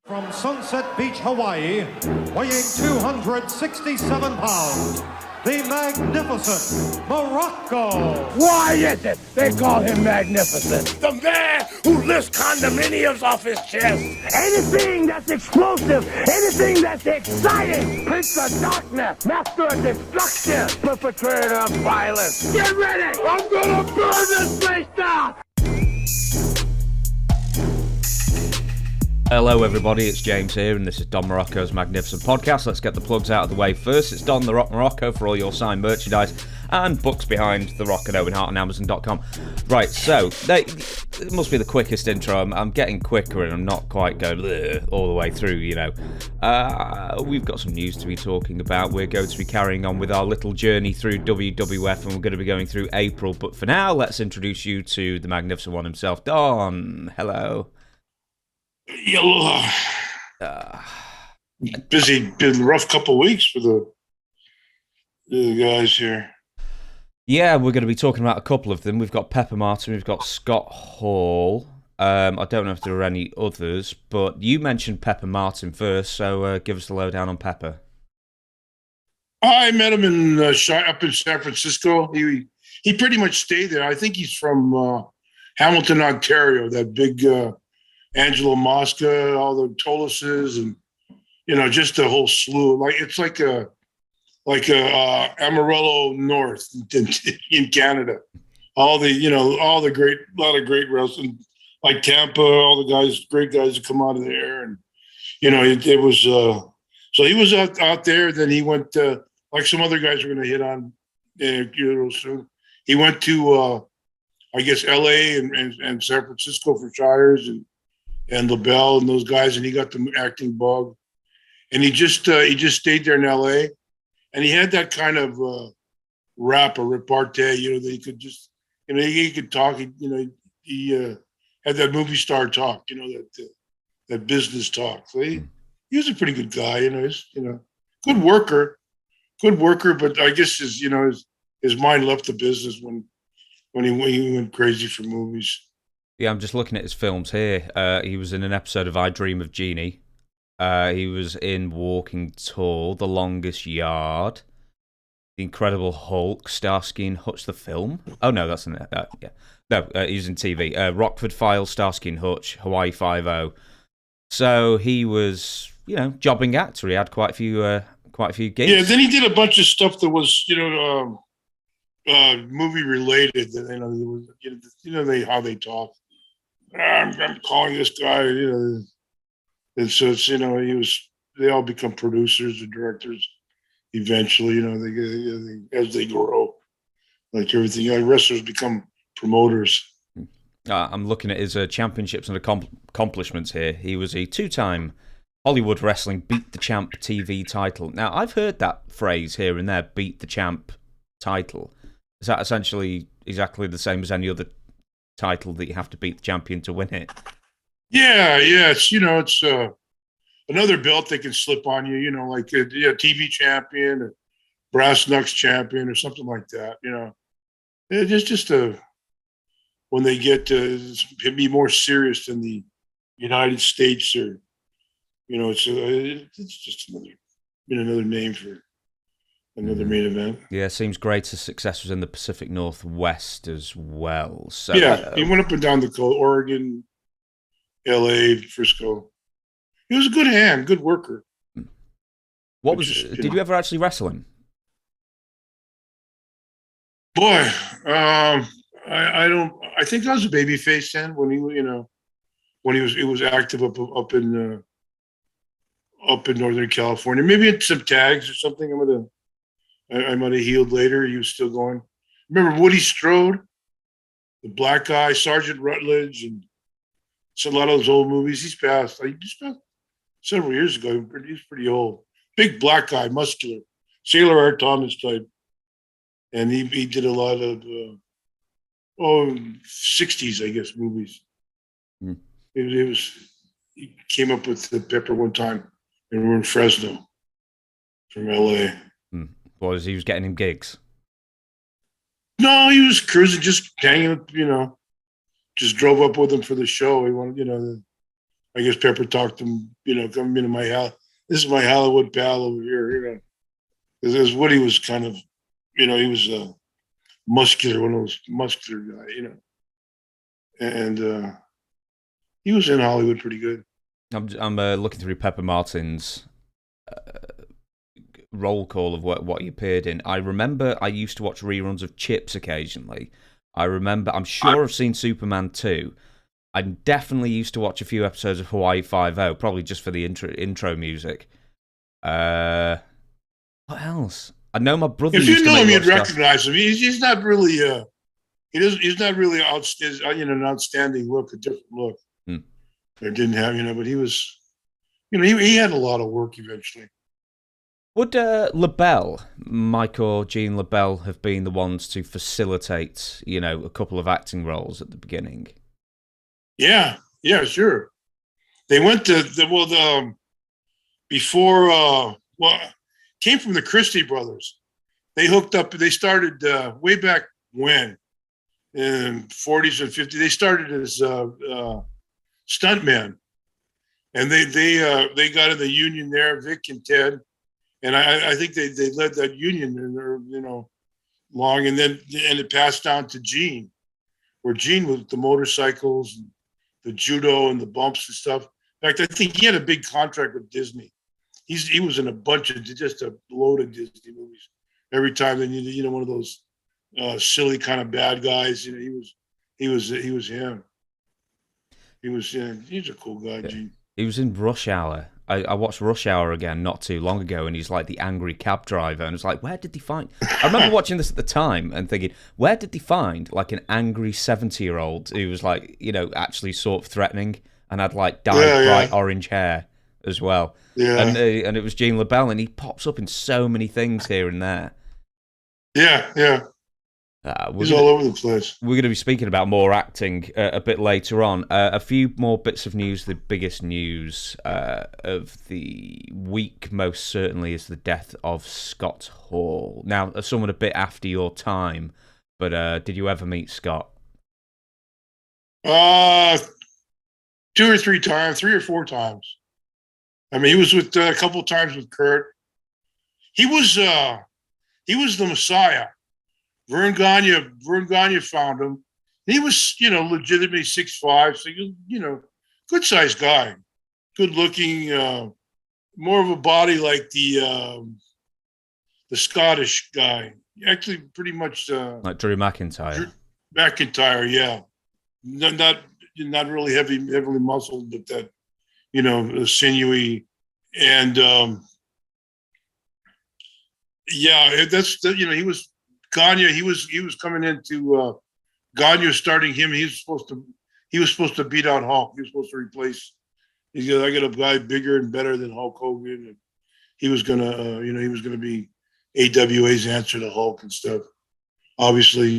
From Sunset Beach, Hawaii, weighing 267 pounds, the magnificent Muraco. Why is it they call him magnificent? The man who lifts condominiums off his chest. Anything that's explosive, anything that's exciting, Prince of Darkness, Master of Destruction, perpetrator of violence. Get ready! I'm gonna burn this place down! Hello everybody, it's James here and this is Don Muraco's Magnificent Podcast. Let's get the plugs out of the way first. It's Don the Rock Muraco for all your signed merchandise and books behind The Rock and Owen, Hart and Amazon.com. Right, so it must be the quickest intro. I'm getting quicker and I'm not quite going all the way through, you know. We've got some news to be talking about. We're going to be carrying on with our little journey through WWF and we're going to be going through April. But for now, let's introduce you to the magnificent one himself, Don. Hello. Aloha. Busy, been a rough couple of weeks for the guys here. Yeah, we're going to be talking about a couple of them. We've got Pepper Martin, we've got Scott Hall. I don't know if there are any others, but you mentioned Pepper Martin first, so give us the lowdown on Pepper. I met him up in San Francisco. He pretty much stayed there. I think he's from Hamilton, Ontario. That big Angelo Mosca, all the Toluses, and just a whole slew. It's like a Amarillo North in Canada. All the lot of great wrestling, like Tampa, all the great guys that come out of there, and it was. So he was out there. Then he went like some other guys we're going to hit on soon. He went to I guess L.A. and San Francisco for Shires and LaBelle and those guys, and he got the acting bug, and he just stayed there in L.A. and he had that kind of repartee, that he could just, he could talk. He had that movie star talk, that business talk. So he was a pretty good guy, he's good worker, but I guess his mind left the business when he went crazy for movies. Yeah, I'm just looking at his films here. He was in an episode of I Dream of Jeannie. He was in Walking Tall, The Longest Yard, The Incredible Hulk, Starsky and Hutch the film. Oh no, that's in there. Yeah, no, he's in TV. Rockford Files, Starsky and Hutch, Hawaii Five-0. So he was, jobbing actor. He had quite a few gigs. Yeah, then he did a bunch of stuff that was, movie related. That how they talk. I'm calling this guy, and so it's they all become producers and directors eventually. They as they grow, like everything. Wrestlers become promoters. I'm looking at his championships and accomplishments here. He was a 2-time Hollywood Wrestling Beat the Champ TV title. Now I've heard that phrase here and there, Beat the Champ title. Is that essentially exactly the same as any other title that you have to beat the champion to win it? Yeah, it's it's another belt they can slip on you, like a TV champion, a brass knucks champion, or something like that. It's just when they get to be more serious than the United States, or it's just another name for another main event. Yeah, seems greater success was in the Pacific Northwest as well. So yeah, he went up and down the coast, Oregon, L.A., Frisco. He was a good hand, good worker. Did you ever actually wrestle him? Boy, I don't. I think I was a babyface then when he was active up in Northern California. Maybe it's some tags or something. I might have healed later. He was still going. Remember Woody Strode, the black guy, Sergeant Rutledge, and it's a lot of those old movies. He's passed. He just passed several years ago. He's pretty old. Big black guy, muscular, Sailor Art Thomas type, and he did a lot of 60s, I guess, movies. He came up with the Pepper one time, and we were in Fresno from LA. He was getting him gigs? No, he was cruising, just hanging, just drove up with him for the show. He wanted, I guess Pepper talked him, come into my house. This is my Hollywood pal over here, Because Woody was kind of, he was muscular, one of those muscular guys, and he was in Hollywood pretty good. I'm looking through Pepper Martin's roll call of what he appeared in. I remember I used to watch reruns of Chips occasionally. I'm sure I've seen Superman 2. I definitely used to watch a few episodes of Hawaii Five-0, probably just for the intro music. What else? I know my brother. If used you to know him, make you'd recognize him. He's not really he's not really an outstanding look, a different look. Or didn't have, but he was, he had a lot of work eventually. Would Mike or Gene LaBelle, have been the ones to facilitate, a couple of acting roles at the beginning? Yeah, sure. They went to came from the Christie brothers. They hooked up. They started way back when, in 40s and 50s. They started as stuntmen, and they got in the union there, Vic and Ted. And I think they led that union, and long, and it passed down to Gene, where Gene was the motorcycles, and the judo, and the bumps and stuff. In fact, I think he had a big contract with Disney. He was in a bunch of just a load of Disney movies. Every time they needed, one of those silly kind of bad guys, he was him. He's a cool guy, Gene. He was in Rush Hour. I watched Rush Hour again not too long ago, and he's like the angry cab driver, and it's like, where did they find... I remember watching this at the time and thinking, where did they find like an angry 70-year-old who was like, actually sort of threatening and had like dyed bright orange hair as well. Yeah. And it was Gene LaBelle, and he pops up in so many things here and there. Yeah. He's all over the place. We're going to be speaking about more acting a bit later on. A few more bits of news. The biggest news of the week, most certainly, is the death of Scott Hall. Now, someone a bit after your time, but did you ever meet Scott? 2 or 3 times, 3 or 4 times. I mean, he was with a couple of times with Kurt. He was the Messiah. Vern Gagne found him. He was, legitimately 6'5", so good sized guy, good looking, more of a body like the Scottish guy. Actually, pretty much like Drew McIntyre. McIntyre, yeah, not really heavily muscled, but that sinewy, and he was. Gagne, he was coming into Gagne was starting him. He was supposed to beat out Hulk. He was supposed to replace. He goes, I got a guy bigger and better than Hulk Hogan, and he was gonna, he was gonna be AWA's answer to Hulk and stuff. Obviously,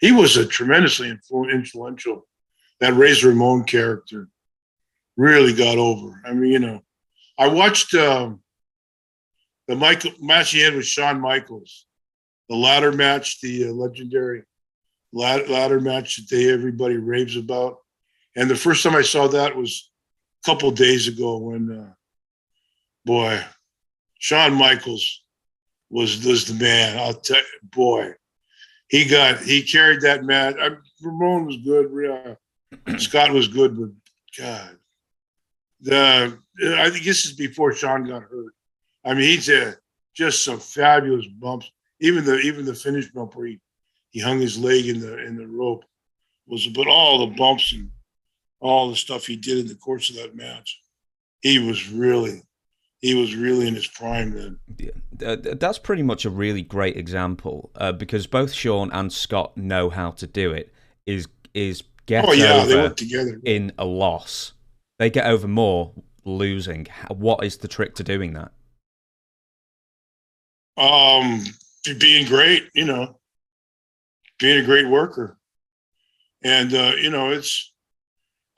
he was a tremendously influential. That Razor Ramon character really got over. I mean, I watched the match he had with Shawn Michaels. The ladder match, the legendary ladder match that everybody raves about. And the first time I saw that was a couple of days ago when, Shawn Michaels was the man. I'll tell you, boy, he carried that match. Ramon was good. Scott was good, but God, I think this is before Shawn got hurt. I mean, he's just some fabulous bumps. Even the finish bump where he hung his leg in the rope but all the bumps and all the stuff he did in the course of that match, he was really in his prime then. Yeah, that's pretty much a really great example because both Shawn and Scott know how to do it. Is get over they work together in a loss. They get over more losing. What is the trick to doing that? Being great, being a great worker. And, it's,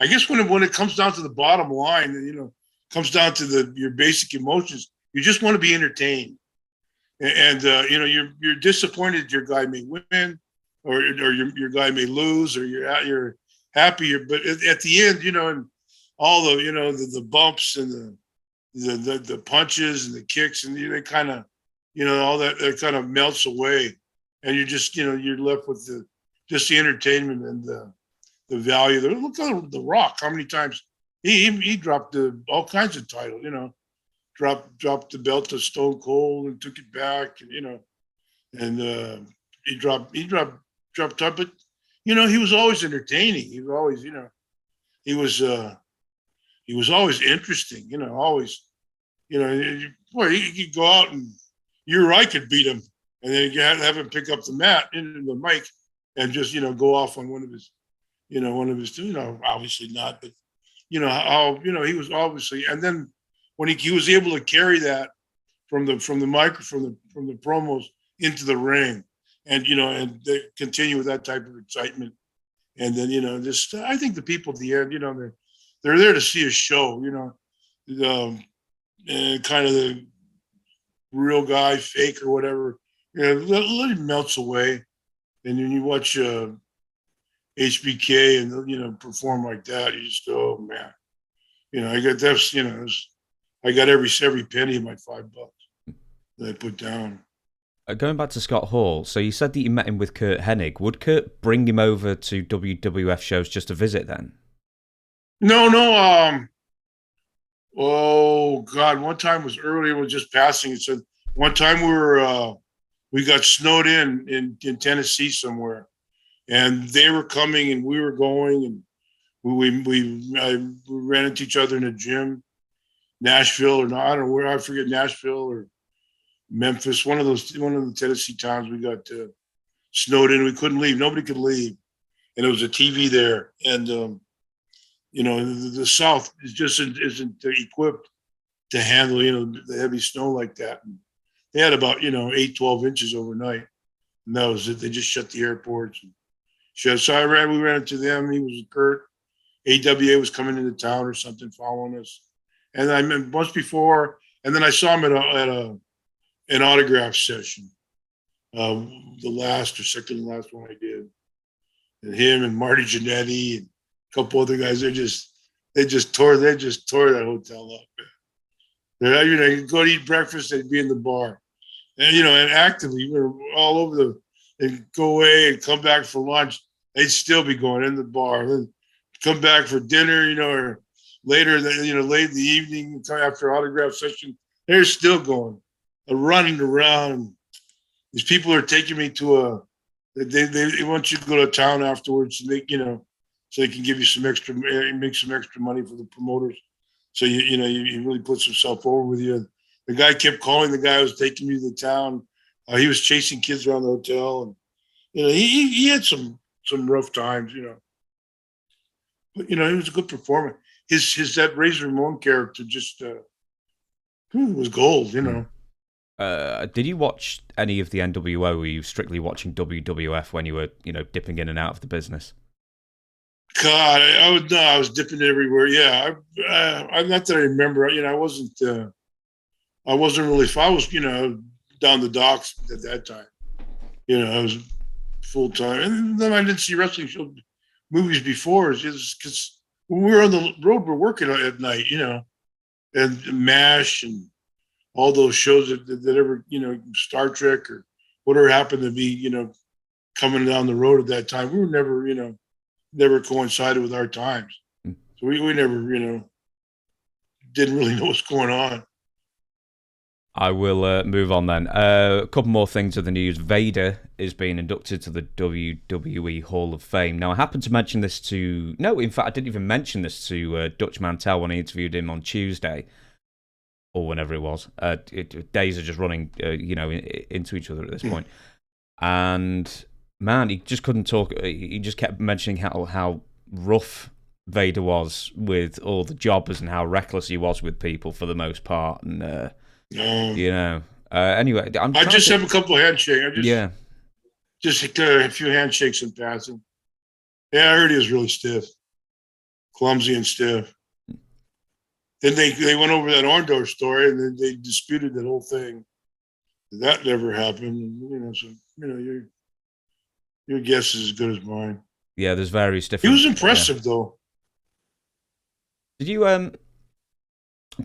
I guess when it comes down to the bottom line, comes down to your basic emotions, you just want to be entertained. And you're disappointed your guy may win or your guy may lose or you're happy. But at the end, and all the, you know, the bumps and the punches and the kicks, and they kind of, you know, all that kind of melts away, and you're just, you know, you're left with just the entertainment and the value. Look at The Rock, how many times he dropped all kinds of titles, you know, dropped the belt to Stone Cold and took it back, and, you know, and he dropped up, but, you know, he was always entertaining. He was always, you know, he was always interesting, you know, always, you know, boy, he could go out and you or I could beat him, and then you have him pick up the mat into the mic and just, you know, go off on one of his, you know, obviously not, but, you know, how, you know, he was obviously, and then when he was able to carry that from the microphone, from the promos into the ring, and, you know, and they continue with that type of excitement. And then, you know, just, I think the people at the end, you know, they're there to see a show, you know, and kind of the real guy, fake or whatever, you know, let it melts away. And then you watch HBK and, you know, perform like that, you just go, oh man, you know, I got this, you know, I got every penny of my $5 that I put down. Going back to Scott Hall, so you said that you met him with Kurt Hennig. Would Kurt bring him over to WWF shows just to visit then? No. Oh God, one time was earlier, was just passing. It said one time we got snowed in Tennessee somewhere, and they were coming and we were going, and we ran into each other in a gym, Nashville or not, I don't know where, I forget, Nashville or Memphis, one of the Tennessee towns. We got snowed in. We couldn't leave. Nobody could leave, and there was a TV there. And you know, the South isn't equipped to handle, you know, the heavy snow like that. And they had about, you know, 12 inches overnight, and that was it. They just shut the airports. And so we ran into them. He was Kurt. AWA was coming into town or something, following us. And I met once before, and then I saw him at an autograph session, the last or second to last one I did, and him and Marty Jannetty and a couple other guys. They just tore that hotel up. They're, you know, you go to eat breakfast, they'd be in the bar, and, you know, and actively we were all over they'd go away and come back for lunch. They'd still be going in the bar, then come back for dinner, you know, or later, you know, late in the evening after autograph session, they're still going. Running around. These people are taking me to they want you to go to town afterwards, and they, you know, so they can give you make some extra money for the promoters. So you know, he really puts himself over with you. The guy kept calling the guy who was taking me to the town. He was chasing kids around the hotel, and, you know, he had some rough times, you know. But, you know, he was a good performer. His that Razor Ramon character just was gold, you know. Did you watch any of the NWO? Were you strictly watching WWF when you were, you know, dipping in and out of the business? God, I was dipping everywhere. Yeah, I'm not that I remember. You know, I wasn't really. I was, you know, down the docks at that time. You know, I was full time, and then I didn't see wrestling movies before. It's just because when we were on the road, we're working at night. You know, and MASH and all those shows that ever, you know, Star Trek or whatever happened to be, you know, coming down the road at that time. We were never, you know, never coincided with our times. So we never, you know, didn't really know what's going on. I will move on then. A couple more things of the news. Vader is being inducted to the WWE Hall of Fame. Now, I happened to mention this in fact, I didn't even mention this to Dutch Mantell when I interviewed him on Tuesday, or whenever it was. Days are just running, you know, into each other at this point. And man, he just couldn't talk. He just kept mentioning how rough Vader was with all the jobbers and how reckless he was with people for the most part. And you know, anyway, I just have a couple of handshakes. Just a few handshakes in passing. Yeah, I heard he was really stiff, clumsy and stiff. Then they went over that Orndorff story, and then they disputed that whole thing. That never happened. You know, so, you know, your guess is as good as mine. Yeah, there's various different. He was impressive, though. Did you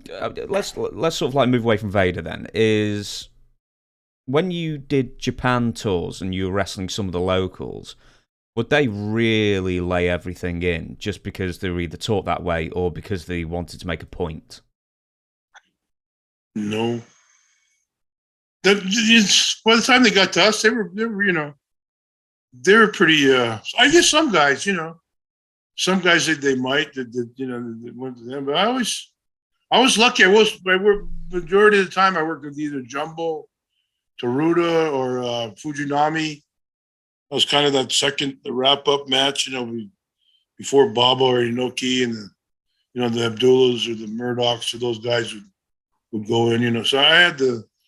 let's sort of like move away from Vader then. Is when you did Japan tours and you were wrestling some of the locals, would they really lay everything in just because they were either taught that way or because they wanted to make a point? No. By the time they got to us, they were they were pretty. I guess some guys, some guys they might that went to them, but I was lucky. I worked majority of the time. I worked with either Jumbo, Teruta, or Fujinami. I was kind of that the wrap up match, before Baba or Inoki and the Abdullahs or the Murdochs or those guys would go in. So I had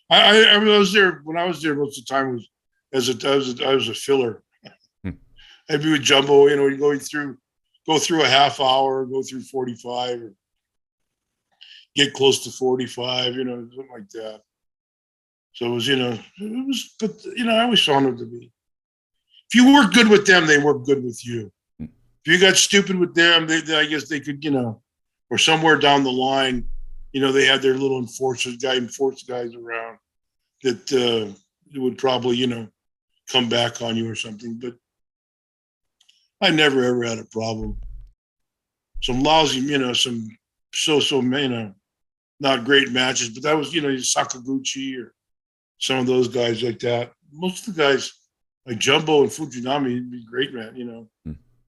I was there when I was there most of the time I was a filler. I'd be with Jumbo, go through a half hour, go through 45, or get close to 45, something like that. So but I always found it to be. If you work good with them, they work good with you. If you got stupid with them, I guess they could, or somewhere down the line, they had their little enforce guys around that would probably, come back on you or something. But I never ever had a problem. Some lousy, some not great matches, but that was, Sakaguchi or some of those guys like that. Most of the guys like Jumbo and Fujinami, it'd be great, man,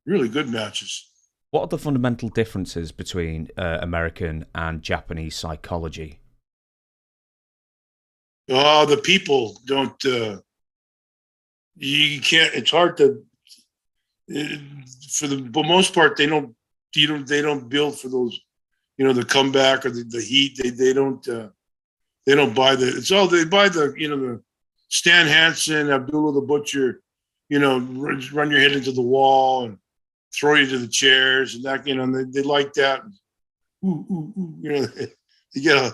really good matches. What are the fundamental differences between American and Japanese psychology? Oh, the people don't, you can't, it's hard to, for the most part, they don't build for those, the comeback or the heat. They don't buy they buy the Stan Hansen, Abdullah the Butcher, run your head into the wall and throw you to the chairs and that, they like that. They get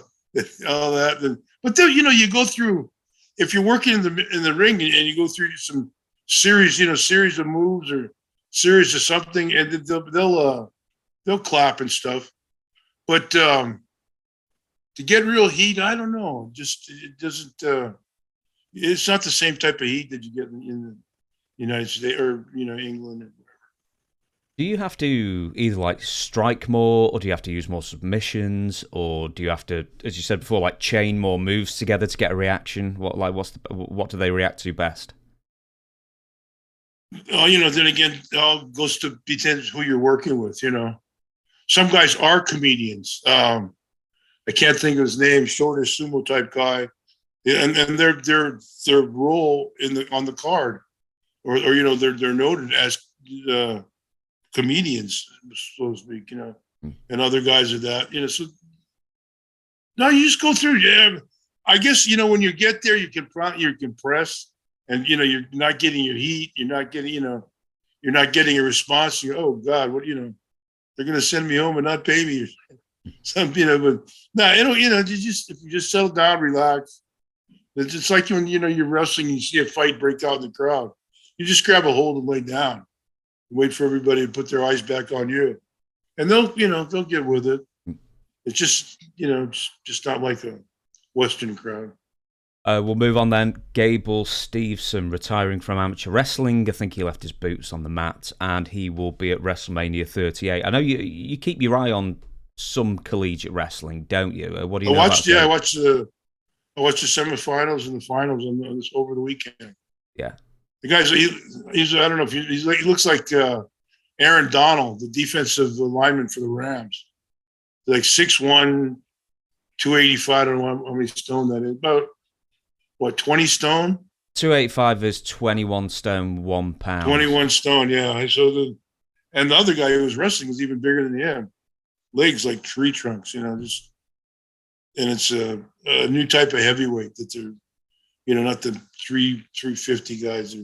all that. But then, you go through, if you're working in the ring and you go through some series of moves or series of something, and they'll clap and stuff. But to get real heat, I don't know. Just it doesn't. It's not the same type of heat that you get in the United States or England or whatever. Do you have to either like strike more, or do you have to use more submissions, or do you have to, as you said before, like chain more moves together to get a reaction? What do they react to best? Then again, it all goes to depends who you're working with. Some guys are comedians. I can't think of his name. Shortest sumo type guy, and their role on the card, or they're noted as comedians, so to speak. And other guys are that. So no, you just go through. Yeah, I guess when you get there, you can press, and you're not getting your heat. You're not getting you're not getting a response. You go, oh God, what they're going to send me home and not pay me. Some, but no, if you just settle down, relax. It's just like when, you're wrestling and you see a fight break out in the crowd. You just grab a hold and lay down. Wait for everybody to put their eyes back on you. And they'll get with it. It's just, just not like a Western crowd. We'll move on then. Gable Steveson retiring from amateur wrestling. I think he left his boots on the mat, and he will be at WrestleMania 38. I know you keep your eye on some collegiate wrestling, don't you? What do you know about that? I watched the semifinals and the finals on this over the weekend. Yeah, the guy's he's I don't know if he looks like Aaron Donald, the defensive lineman for the Rams. Like 6'1", 285. I don't know how many stone that is. About 20 stone? 285 is 21 stone, 1 pound. 21 stone, yeah. So the other guy who was wrestling was even bigger than him. Legs like tree trunks, and it's a new type of heavyweight that they're, not the 350 guys, are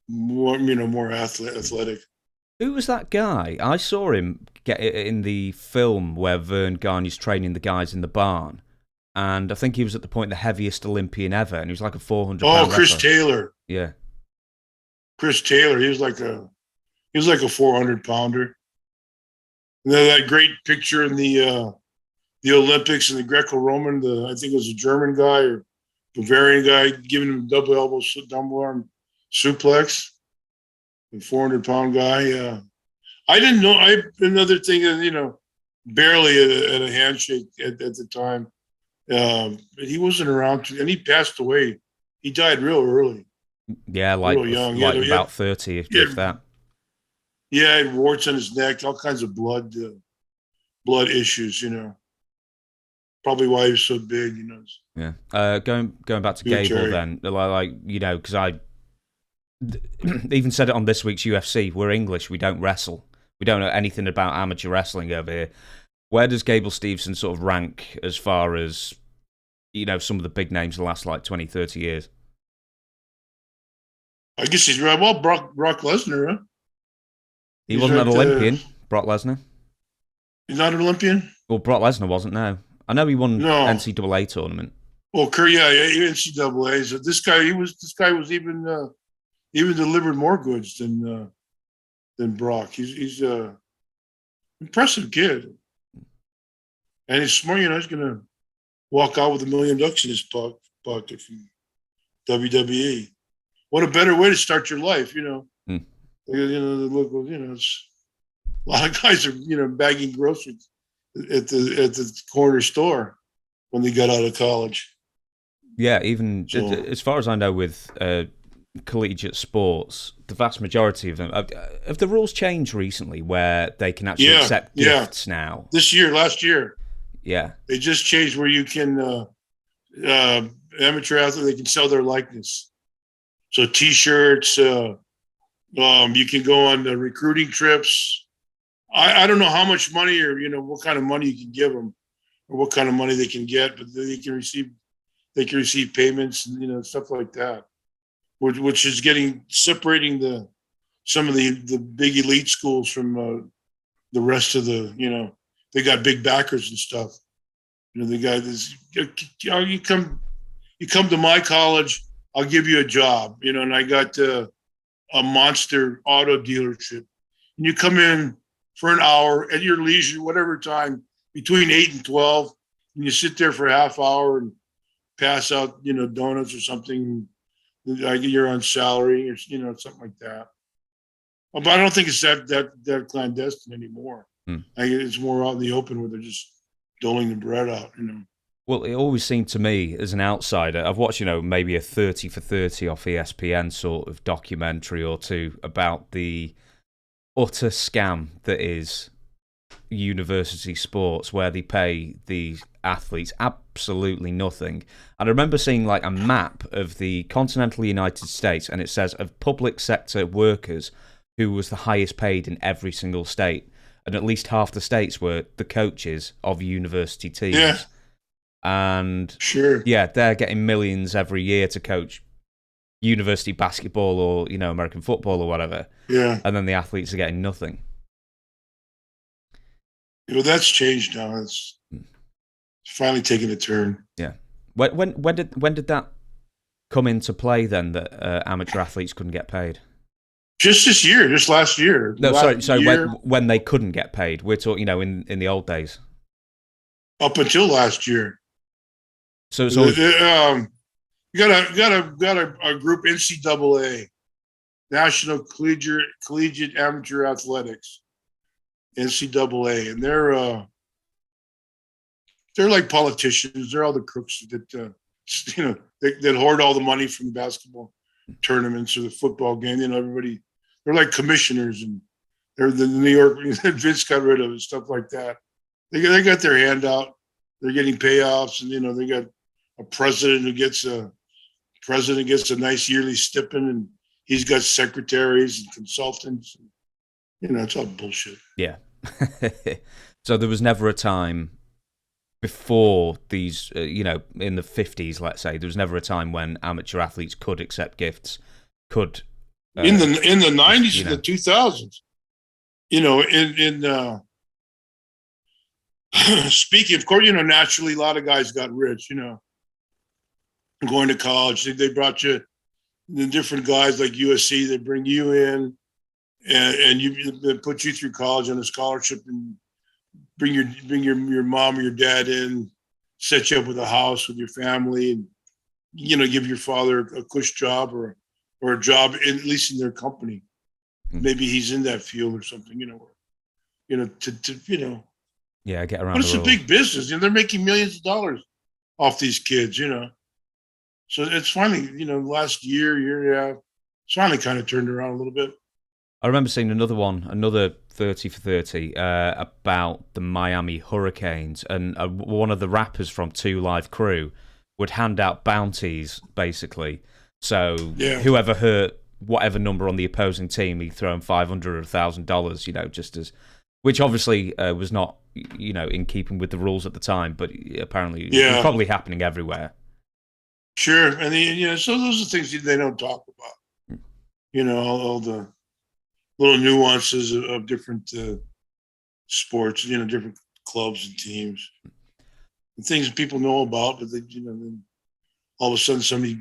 more athletic. Who was that guy? I saw him get it in the film where Vern Gagne's training the guys in the barn. And I think he was at the point the heaviest Olympian ever, and he was like a 400-pound Chris wrestler. Taylor. Yeah. Chris Taylor. He was like a 400-pounder. And then that great picture in the Olympics and the Greco-Roman, I think it was a German guy or Bavarian guy giving him a double elbow, double arm suplex. The 400-pound guy. I didn't know. Another thing is, barely at a handshake at the time. But he wasn't around, and he passed away. He died real early. Yeah, like real young. Like about 30, if that. Yeah, he had warts on his neck, all kinds of blood issues. Probably why he was so big. Yeah. Going back to Gable then, because I even said it on this week's UFC. We're English. We don't wrestle. We don't know anything about amateur wrestling over here. Where does Gable Steveson sort of rank as far as, some of the big names the last 20, 30 years? I guess he's right. Well, Brock Lesnar, huh? He wasn't an Olympian, Brock Lesnar. He's not an Olympian? Well, Brock Lesnar wasn't, no. I know he won NCAA tournament. Well, NCAA. So this guy was even delivered more goods than Brock. He's a impressive kid, and he's smart. He's gonna walk out with $1 million in his pocket from WWE. What a better way to start your life, The local, it's a lot of guys are bagging groceries at the corner store when they got out of college. Yeah, even as far as I know, with collegiate sports, the vast majority of them have the rules changed recently, where they can actually accept gifts now. Last year, yeah, they just changed where you can amateur athlete, they can sell their likeness. So T-shirts, you can go on recruiting trips. I don't know how much money or what kind of money you can give them or what kind of money they can get, but they can receive payments and stuff like that, which is separating some of the big elite schools from the rest of they got big backers and stuff. They got this. You come to my college, I'll give you a job. And I got a monster auto dealership, and you come in for an hour at your leisure, whatever time between 8 and 12, and you sit there for a half hour and pass out, donuts or something. You're on salary or something like that. But I don't think it's that clandestine anymore. I think it's more out in the open where they're just doling the bread out. Well, it always seemed to me as an outsider, I've watched, maybe a 30 for 30 off ESPN sort of documentary or two about the utter scam that is university sports, where they pay the athletes absolutely nothing. And I remember seeing a map of the continental United States, and it says of public sector workers who was the highest paid in every single state. And at least half the states were the coaches of university teams. Yeah. And sure, yeah, they're getting millions every year to coach university basketball or American football or whatever. Yeah, and then the athletes are getting nothing. That's changed now. It's finally taking a turn. Yeah. When did that come into play then, that amateur athletes couldn't get paid? Just this year, just last year. No, sorry. When they couldn't get paid, we're talking, in the old days. Up until last year. So it's always... you got a group, NCAA, National Collegiate Amateur Athletics, NCAA, and they're like politicians. They're all the crooks that that hoard all the money from the basketball tournaments or the football game. Everybody, they're like commissioners, and they're the New York. Vince got rid of and stuff like that. They got their hand out. They're getting payoffs, and they got a president who gets a nice yearly stipend, and he's got secretaries and consultants. It's all bullshit. Yeah. So there was never a time before these, in the 50s, let's say, there was never a time when amateur athletes could accept gifts, could... in the 90s and the 2000s, speaking, of course, naturally a lot of guys got rich, going to college. They brought you the different guys like USC, they bring you in and they put you through college on a scholarship, and your mom or your dad in, set you up with a house with your family, and give your father a cush job or a job at least in their company. Maybe he's in that field or something, Yeah, get around. But it's a big business. They're making millions of dollars off these kids. So it's finally, last year and a half, it's finally kind of turned around a little bit. I remember seeing another 30 for 30 about the Miami Hurricanes, and one of the rappers from 2 Live Crew would hand out bounties, basically. So whoever hurt whatever number on the opposing team, he'd throw him $500 or $1,000, just as, which obviously was not, in keeping with the rules at the time, but apparently it was probably happening everywhere. Sure, and so those are things they don't talk about. All the little nuances of different sports, different clubs and teams, and things that people know about, but then all of a sudden somebody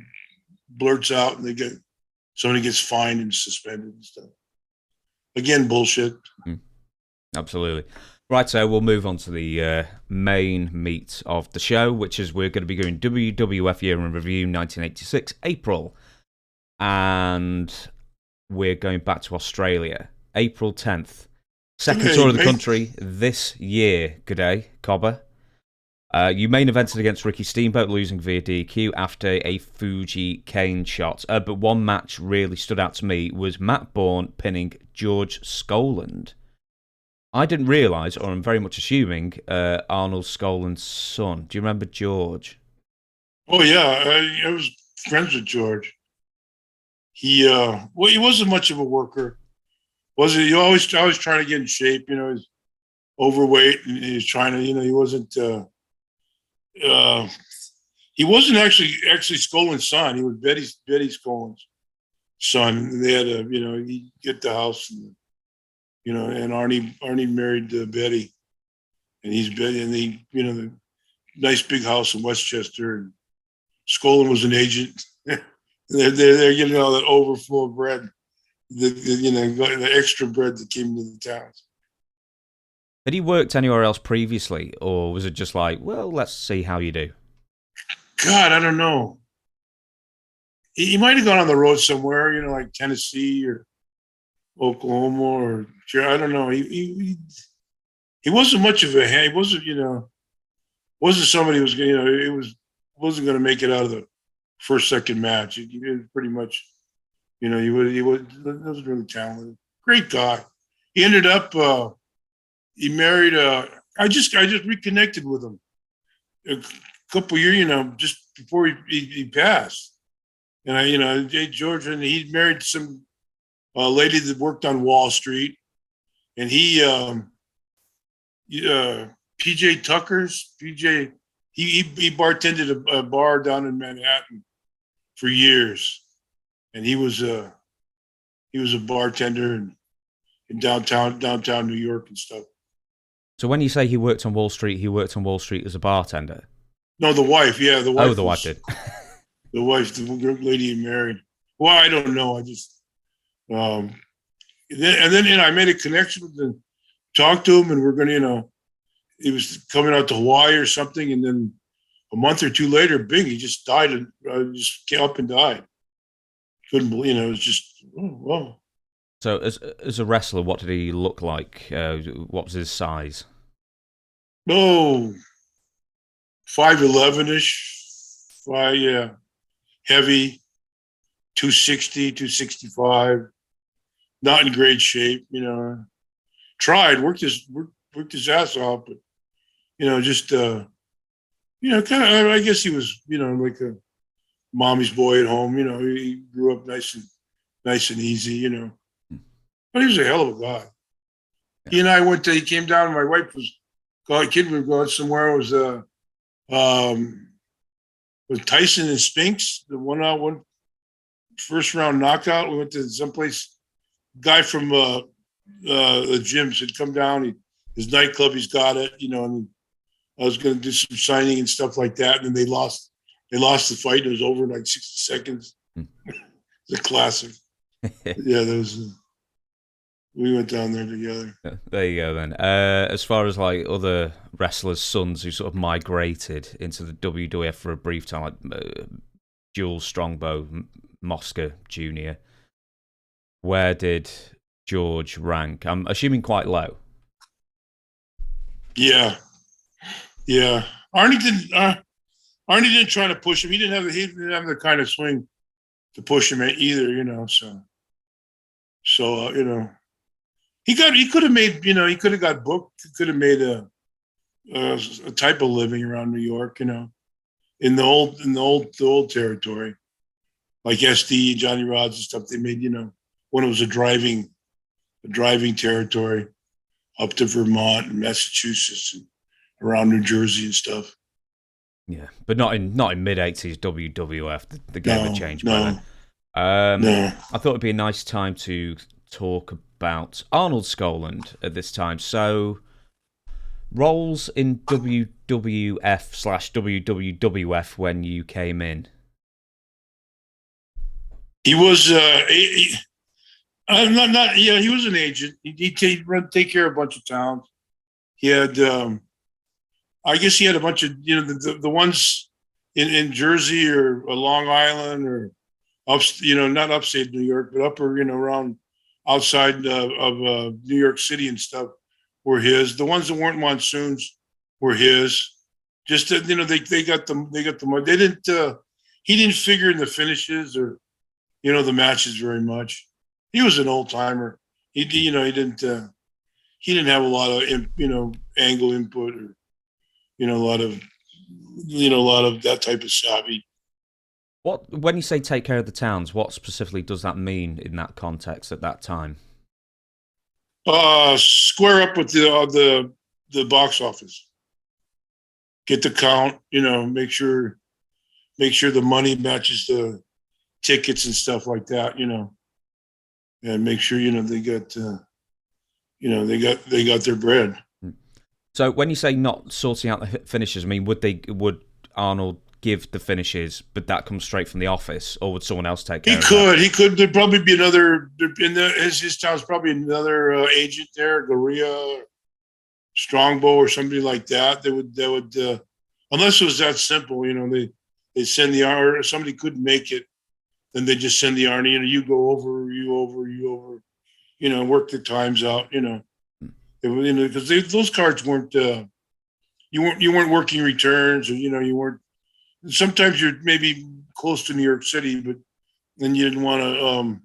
blurts out and somebody gets fined and suspended and stuff. Again, bullshit. Absolutely. Right, so we'll move on to the main meat of the show, which is we're going to be going WWF Year in Review 1986, April. And we're going back to Australia, April 10th. Second tour of the country this year. Good day, Cobber. You main evented against Ricky Steamboat, losing via DQ after a Fuji cane shot. But one match really stood out to me was Matt Bourne pinning George Skoland. I didn't realise, or I'm very much assuming, Arnold Skoland's son. Do you remember George? Oh, yeah. I was friends with George. He wasn't much of a worker. Was he? He always trying to get in shape. He's overweight, and he was trying to, he wasn't actually Skoland's son. He was Betty Skoland's son. They had he get the house, and and Arnie married Betty, and he's Betty, and the nice big house in Westchester. And Skoland was an agent. they're getting all that overflow of bread, the extra bread that came into the towns. Had he worked anywhere else previously, or was it just like, well, let's see how you do? God, I don't know. He might have gone on the road somewhere, like Tennessee or Oklahoma, or I don't know. He wasn't much of a hand. He wasn't somebody who was wasn't going to make it out of the first, second match. He was pretty much, he wasn't really talented. Great guy. He ended up. He married. I just reconnected with him a couple of years, just before he passed. And George, and he married some lady that worked on Wall Street, and he PJ Tucker's he bartended a bar down in Manhattan for years, and he was a bartender in downtown New York and stuff. So when you say he worked on Wall Street, he worked on Wall Street as a bartender? No, the wife. Yeah, the wife. Oh, the wife did. The wife, the lady he married. Well, I don't know. I just then I made a connection with him, talked to him, and we're gonna, he was coming out to Hawaii or something, and then a month or two later, bing, he just died, and just came up and died. Couldn't believe it. It was just, oh, wow. So as a wrestler, what did he look like? What was his size? Oh, 5'11"-ish. Heavy, 260, 265. Not in great shape, Tried, worked his ass off, but just kind of. I guess he was, like a mommy's boy at home. He grew up nice and easy, But he was a hell of a guy. He and I he came down. My wife was kid. We were going somewhere. It was Tyson and Spinks, the one first round knockout. We went to someplace. Guy from the gyms had come down. His nightclub, he's got it, and I was going to do some signing and stuff like that. And then they lost the fight. And it was over in like 60 seconds. It's a classic. Yeah, that was. We went down there together. There you go then. As far as like other wrestlers' sons who sort of migrated into the WWF for a brief time, like Jules Strongbow, Mosca Jr., where did George rank? I'm assuming quite low. Yeah. Arnie didn't try to push him. He didn't have the kind of swing to push him either, you know. So you know, he could have made, you know, he could have got booked. He could have made a type of living around New York, you know, in the old territory, like SD, Johnny Rods and stuff. They made, you know, when it was a driving territory up to Vermont and Massachusetts and around New Jersey and stuff. Yeah, but not in mid-80s WWF. The game had changed by then. No. I thought it'd be a nice time to talk about Arnold Skoland at this time. So, roles in WWF/WWF when you came in. He was he was an agent. He'd take care of a bunch of towns. He had, I guess he had a bunch of, you know, the ones in Jersey or Long Island or you know, not upstate New York, but upper, you know, around outside of New York City and stuff were his. The ones that weren't monsoons were his. Just that, you know, they got them. They didn't. He didn't figure in the finishes or, you know, the matches very much. He was an old timer. He didn't have a lot of, you know, angle input or, you know, a lot of that type of savvy. When you say take care of the towns, what specifically does that mean in that context at that time? Square up with the box office. Get the count, you know, make sure the money matches the tickets and stuff like that, you know, and make sure, you know, they got their bread. So when you say not sorting out the finishes, I mean, would Arnold give the finishes, but that comes straight from the office, or would someone else take care of that? He could. There'd probably be another his town's probably another agent there, Goria, Strongbow, or somebody like that. They would unless it was that simple, you know, they send the Arnie, or somebody couldn't make it, then they just send the Arnie, you know, you go over, you over, you know, work the times out, you know. You know, because those cards weren't you weren't working returns, or, you know, you weren't. Sometimes you're maybe close to New York City, but then you didn't want to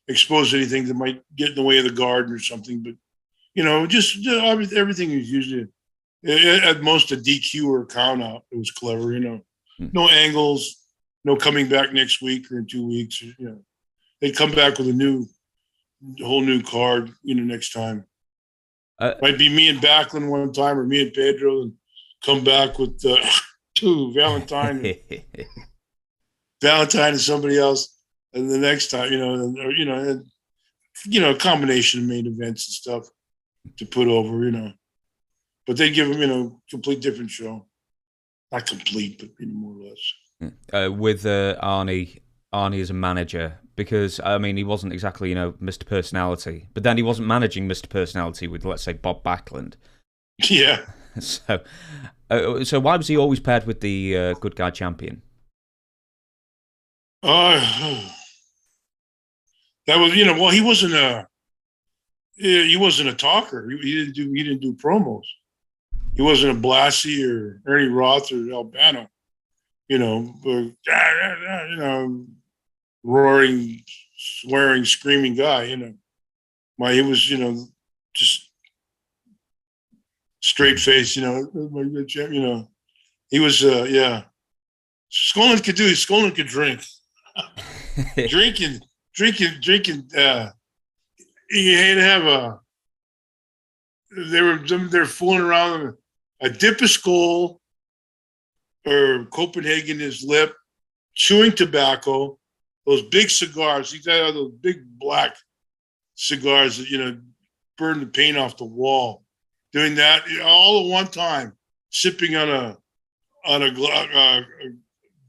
expose anything that might get in the way of the garden or something. But, you know, just everything is usually at most a DQ or a count out. It was clever, you know. No angles, no coming back next week or in 2 weeks. You know, they come back with a whole new card, you know, next time. Might be me and Backlund one time, or me and Pedro, and come back with Valentine and somebody else, and the next time, you know, a combination of main events and stuff to put over, you know. But they give them, you know, complete different show. Not complete, but, you know, more or less. With Arnie as a manager, because, I mean, he wasn't exactly, you know, Mr. Personality, but then he wasn't managing Mr. Personality with, let's say, Bob Backlund. Yeah. So why was he always paired with the good guy champion? That was, you know, well, he wasn't a talker. He didn't do promos. He wasn't a Blassie or Ernie Roth or Albano, you know, roaring, swearing, screaming guy, you know. He was, you know, just straight face, you know, you know. He was, yeah. Skoland could drink. drinking. He had to have they're fooling around a dip of Skol or Copenhagen in his lip, chewing tobacco, those big cigars. He's got those big black cigars that, you know, burn the paint off the wall. Doing that all at one time, sipping on a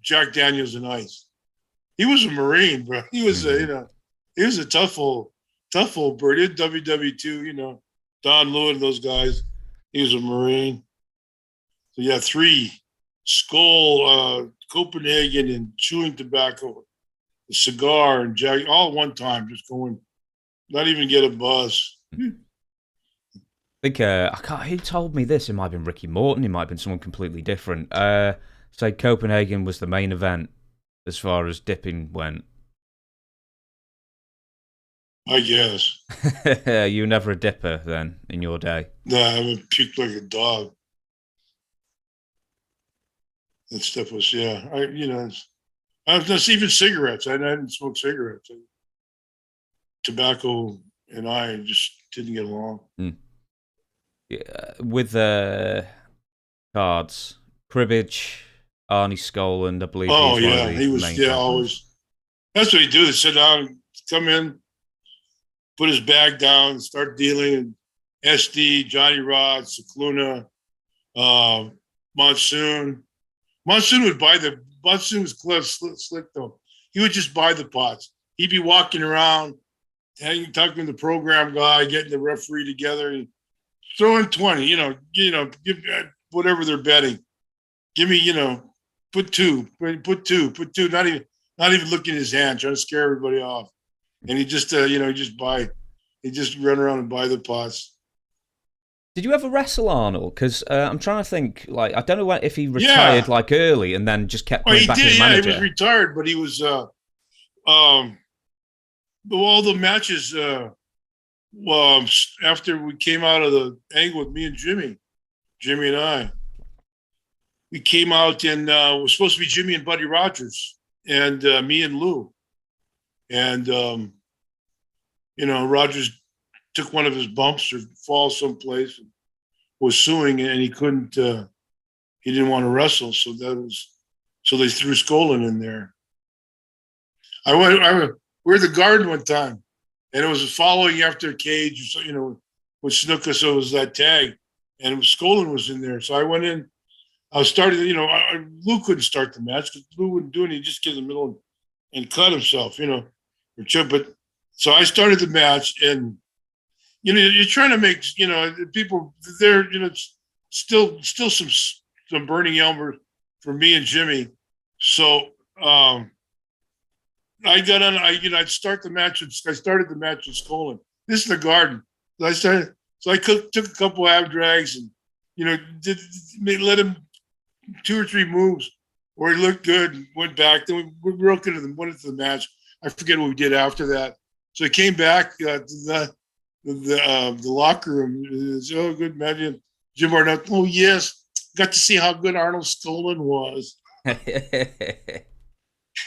Jack Daniels and ice. He was a Marine, bro. He was he was a tough old tough old bird. He did WW2, Don Lewin, those guys. He was a Marine. So yeah, 3 Skull, Copenhagen, and chewing tobacco, a cigar, and Jack, all at one time, just going, not even get a buzz. I think I can't. Who told me this? It might have been Ricky Morton. It might have been someone completely different. Say Copenhagen was the main event as far as dipping went. I guess. You were never a dipper then in your day. Nah, I puked like a dog. That stuff was, yeah. That's even cigarettes. I didn't smoke cigarettes. Tobacco and I just didn't get along. Yeah, with cards, cribbage, Arnie Skoland, I believe. Oh yeah, he was always. That's what he do. They sit down, come in, put his bag down, start dealing. And SD, Johnny Rod, Cicluna, Monsoon. Monsoon was clever, slick though. He would just buy the pots. He'd be walking around, talking to the program guy, getting the referee together, and throwing 20. Give whatever they're betting. Give me, put two. Not even looking at his hand, trying to scare everybody off. And he just, he just run around and buy the pots. Did you ever wrestle Arnold? Because I'm trying to think. Like, I don't know if he retired early and then just kept coming back as manager. He was retired, but he was. All the matches. After we came out of the angle with me and Jimmy and I, we came out and it was supposed to be Jimmy and Buddy Rogers and me and Lou, and Rogers took one of his bumps or fall someplace and was suing, and he couldn't. He didn't want to wrestle, so they threw Skoland in there. We were at the Garden one time, and it was following after a cage, with Snuka, so it was that tag, and Skoland was in there. So I went in. I was starting. Lou couldn't start the match because Lou wouldn't do it. He just get in the middle and cut himself, But so I started the match, and you're trying to make people there. Still some burning elmer for me and Jimmy. So I got on. I'd start the match. I started the match with Skoland. This is the Garden. So I started. So I took a couple ab drags and let him 2 or 3 moves where he looked good and went back. Then we broke into the match. I forget what we did after that. So he came back to the locker room. Oh, good man. Jim Arnott. Oh yes, got to see how good Arnold Skoland was.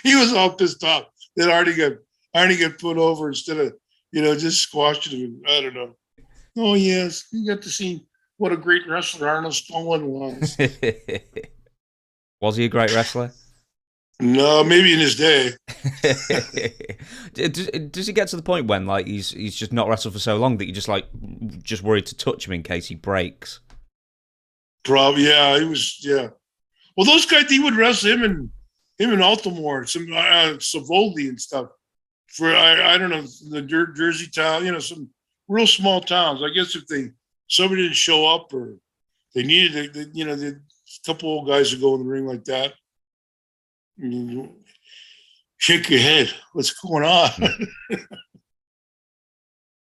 He was all pissed off that Arnie got put over instead of just squashing him. I don't know. Oh yes, you got to see what a great wrestler Arnold Skoland was. Was he a great wrestler? No, maybe in his day. Does he get to the point when he's just not wrestled for so long that you're just worried to touch him in case he breaks? Probably, yeah. He was, yeah. Well, those guys, he would wrestle him and Altamore, some Savoldi and stuff. For I don't know, the Jersey town, some real small towns. I guess if somebody didn't show up or they needed, a couple old guys to go in the ring like that. Shake your head. What's going on?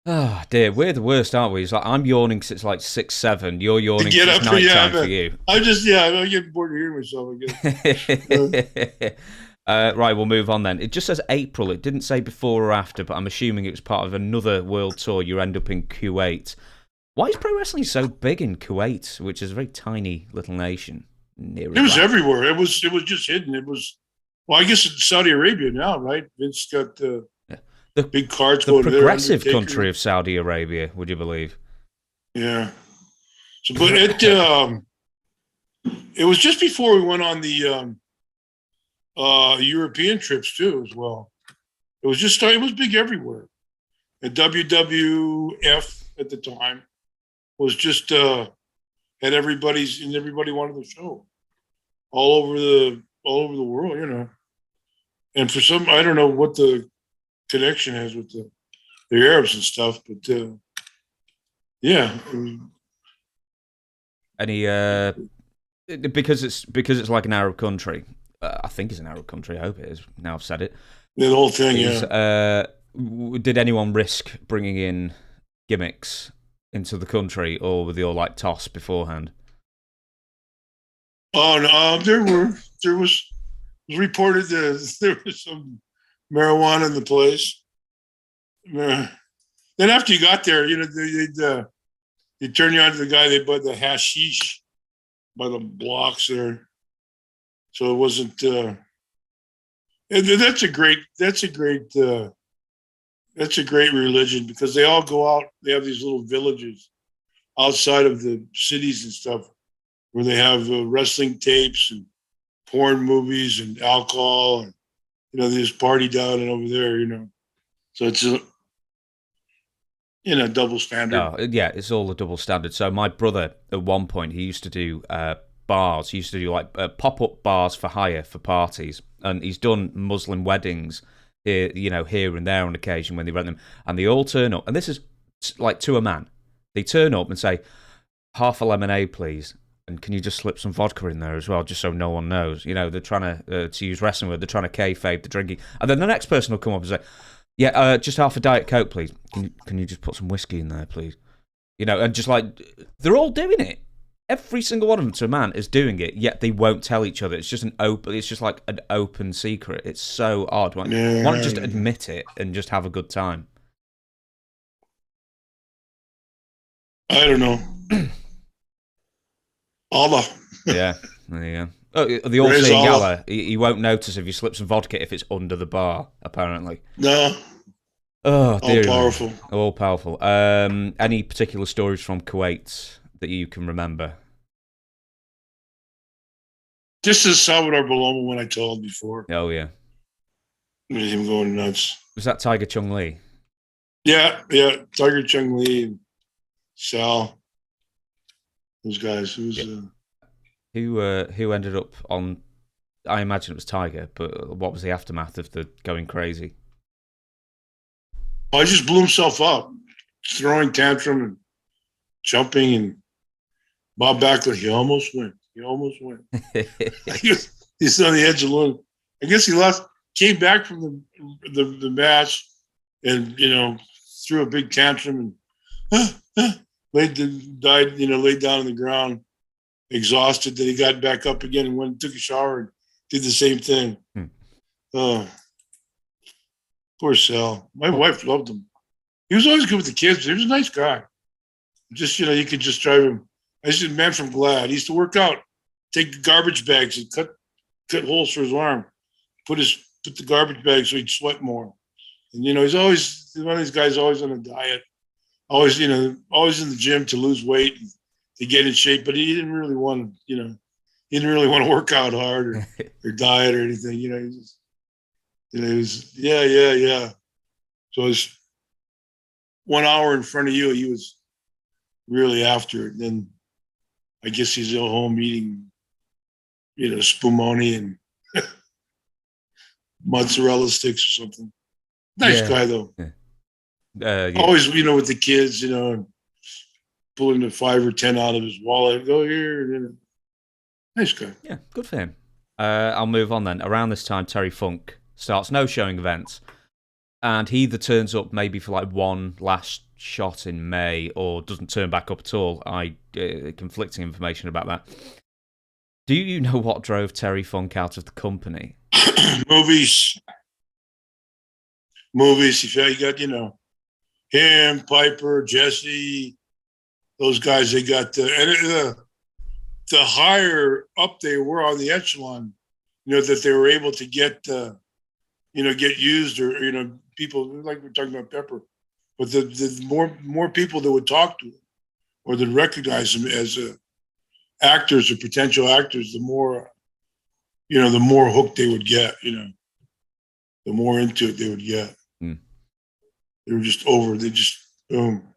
Oh dear, we're the worst, aren't we? It's like I'm yawning since 6, 7. You're yawning since night time for you. I'm getting bored of hearing myself again. Right, we'll move on then. It just says April. It didn't say before or after, but I'm assuming it was part of another world tour. You end up in Kuwait. Why is pro wrestling so big in Kuwait, which is a very tiny little nation? It was everywhere. It was just hidden. It was. Well, I guess it's Saudi Arabia now, right? Vince got the big cards going there. The progressive country of Saudi Arabia, would you believe? Yeah. So, but it was just before we went on the European trips too, as well. It was big everywhere. And WWF at the time was just had everybody wanted the show all over the world, And for some, I don't know what the connection is with the Arabs and stuff. But yeah. Any because it's like an Arab country. I think it's an Arab country. I hope it is. Now I've said it. The whole thing, yeah. Did anyone risk bringing in gimmicks into the country, or were they all like tossed beforehand? Oh no, there was reported that there was some marijuana in the place. Then after you got there, they'd turn you on to the guy. They bought the hashish by the blocks there, so it wasn't. That's a great religion, because they all go out. They have these little villages outside of the cities and stuff, where they have wrestling tapes and porn movies and alcohol, and they just party down and over there. So it's a double standard. Oh, yeah, it's all a double standard. So my brother, at one point, he used to do bars. He used to do like pop-up bars for hire for parties, and he's done Muslim weddings here, here and there on occasion when they rent them, and they all turn up. And this is like to a man. They turn up and say, "Half a lemonade, please, and can you just slip some vodka in there as well, just so no one knows?" They're trying to use wrestling word. They're trying to kayfabe the drinking, and then the next person will come up and say, "Yeah, just half a Diet Coke, please. Can you just put some whiskey in there, please?" And just like they're all doing it. Every single one of them, to a man, is doing it. Yet they won't tell each other. It's just It's just like an open secret. It's so odd. Why don't just admit it and just have a good time? I don't know. Allah. Yeah, there you go. Oh, the all-seeing Allah. He won't notice if you slip some vodka if it's under the bar, apparently. No. Oh, dear. All powerful. Any particular stories from Kuwait that you can remember? Just as Salvador Paloma, when I told before. Oh, yeah. Him going nuts. Was that Tiger Chung Lee? Yeah. Tiger Chung Lee and Sal. Those guys. Who ended up on? I imagine it was Tiger, but what was the aftermath of the going crazy? Oh, he just blew himself up, throwing tantrum and jumping, and Bob Backlund. He almost went. He's on the edge of the limb. I guess he came back from the match, and threw a big tantrum and laid down on the ground, exhausted. Then he got back up again and went and took a shower and did the same thing. Poor Sal. My wife loved him. He was always good with the kids. He was a nice guy. Just you could just drive him. I used to be a man from Glad. He used to work out, take the garbage bags and cut holes for his arm, put the garbage bag so he'd sweat more. And he's always one of these guys, always on a diet, always always in the gym to lose weight and to get in shape. But he didn't really want to, he didn't really want to work out hard or diet or anything. He just, he was yeah. So it's 1 hour in front of you. He was really after it. Then I guess he's at home eating, spumoni and mozzarella sticks or something. Nice guy though. Yeah. Always, with the kids, and pulling the 5 or 10 out of his wallet. Go here. And nice guy. Yeah, good for him. I'll move on then. Around this time, Terry Funk starts no-showing events, and he either turns up maybe for like one last shot in May or doesn't turn back up at all. Conflicting information about that. Do you know what drove Terry Funk out of the company? Movies. You got, him, Piper, Jesse, those guys. They got the higher up they were on the echelon, that they were able to get, get used, or people like we're talking about Pepper. But the more people that would talk to him or that recognize him as actors or potential actors, the more hooked they would get, the more into it they would get. They were just boom.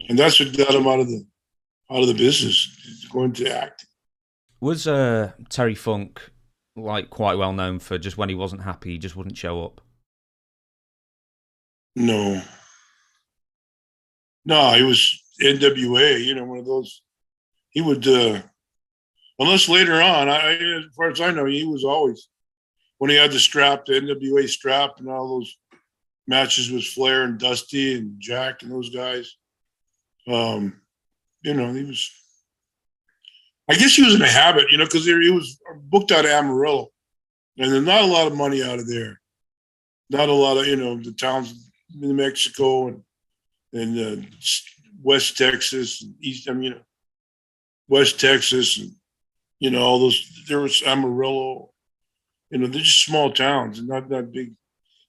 And that's what got him out of the business, going to acting. Was Terry Funk like quite well known for just when he wasn't happy, he just wouldn't show up? No. No, he was NWA. One of those. He would, unless later on. As far as I know, he was always when he had the strap, the NWA strap, and all those matches with Flair and Dusty and Jack and those guys. He was. I guess he was in a habit, because he was booked out of Amarillo, and there's not a lot of money out of there. Not a lot of, the towns in Mexico and West Texas and East. West Texas and all those. There was Amarillo. They're just small towns and not that big.